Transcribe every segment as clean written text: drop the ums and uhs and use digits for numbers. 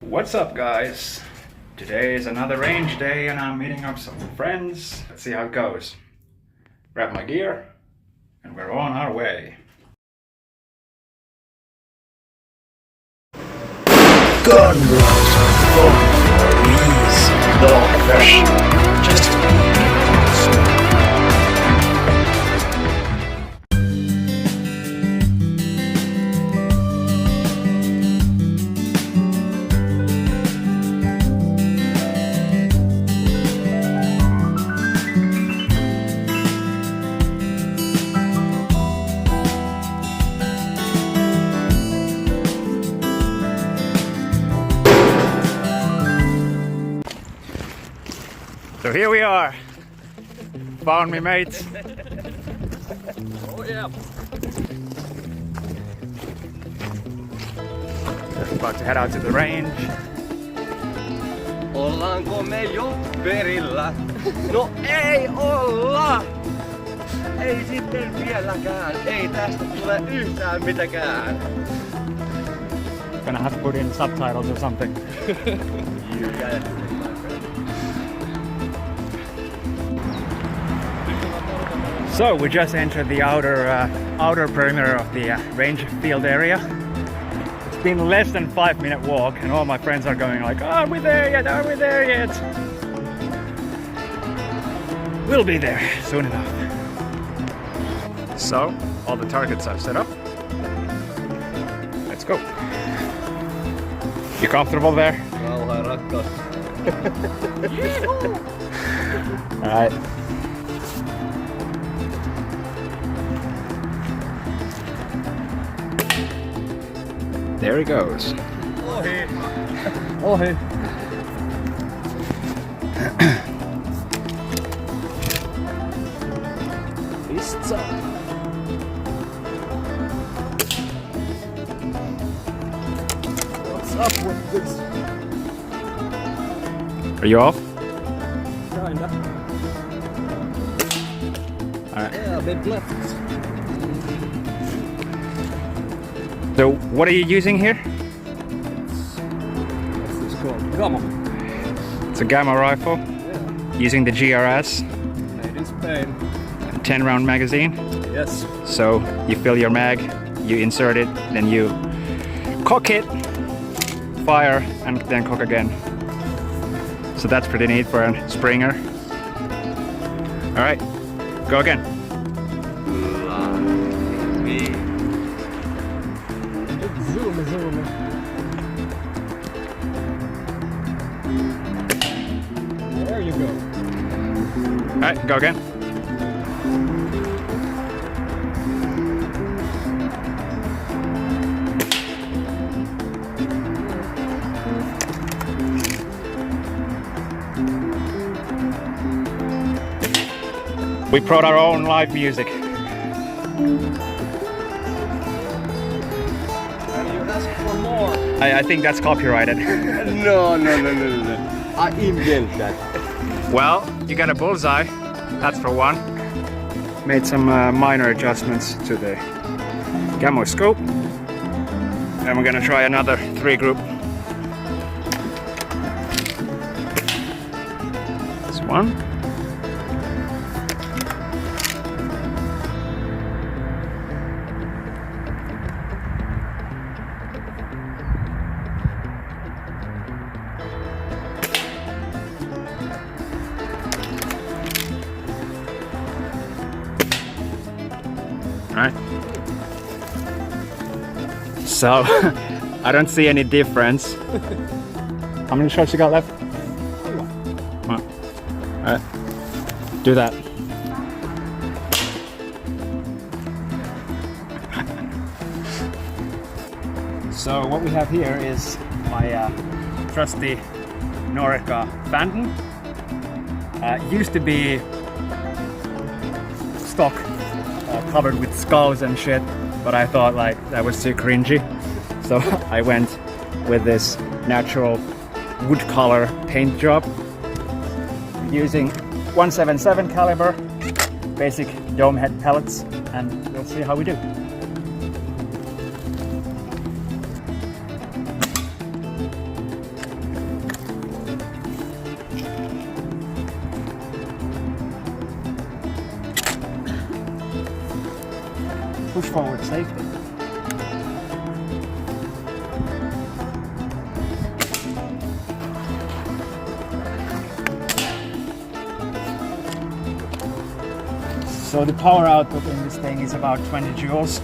What's up, guys? Today is another range day and I'm meeting up some friends. Let's see how it goes. Grab my gear and we're on our way. Gun runs are fun for easy, no pressure, just a weekend. So here we are. Found me mates. Oh yeah. Just about to head out to the range. Ollaanko me jo perillä? No ei olla! Ei sitten vieläkään. Ei tästä tule yhtään mitäkään. Gonna have to put in subtitles or something. You got it. So we just entered the outer perimeter of the range field area. It's been less than 5-minute walk and all my friends are going like, are we there yet? Are we there yet? We'll be there soon enough. So all the targets are set up. Let's go. You comfortable there? Rauha rakkaus. Alright. There he goes. Ohi. Ohi. Pizza. What's up with this? Are you off? Kinda. Alright. Yeah, a bit left. So what are you using here? What's this called? GAMO. It's a GAMO rifle. Yeah. Using the GRS. Made in Spain. 10-round magazine. Yes. So you fill your mag, you insert it, then you cock it, fire, and then cock again. So that's pretty neat for a Springer. Alright, go again. Zoom. There you go. Alright, go again. We brought our own live music. More. I think that's copyrighted. No. I invent that. Well, you got a bullseye, that's for one. Made some minor adjustments to the GAMO scope. And we're gonna try another 3 group. This one. Alright. So, I don't see any difference. How many shots you got left? One. Alright. Do that. So what we have here is my trusty Norika Phantom. Used to be stock, covered with skulls and shit, but I thought like that was too cringy, so I went with this natural wood color paint job using 177 caliber basic dome head pellets, and we'll see how we do. push forward safety. So the power output in this thing is about 20 joules.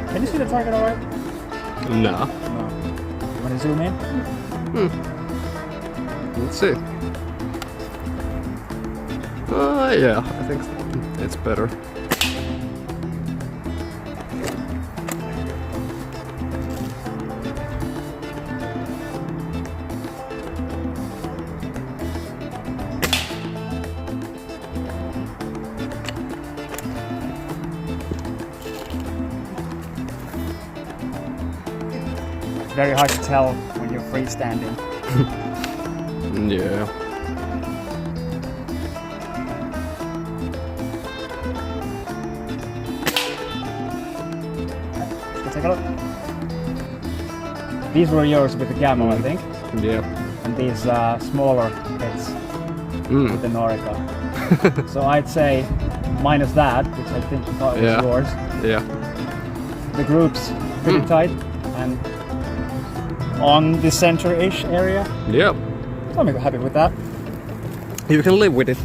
Can you see the target alright? No. No. You want to zoom in? Let's see. Yeah, I think it's better. Very hard to tell when you're freestanding. Yeah. Let's take a look. These were yours with the GAMO, I think. Yeah. And these smaller hits with the Norika. So I'd say minus that, which I think you thought was yours. Yeah. The group's pretty tight and on the center-ish area. Yeah. I'm happy with that. You can live with it.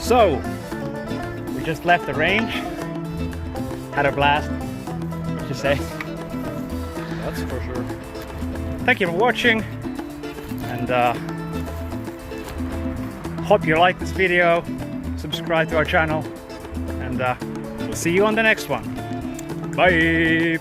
So, we just left the range, had a blast, what you say? That's for sure. Thank you for watching, and hope you like this video, subscribe to our channel, and we'll see you on the next one. Bye!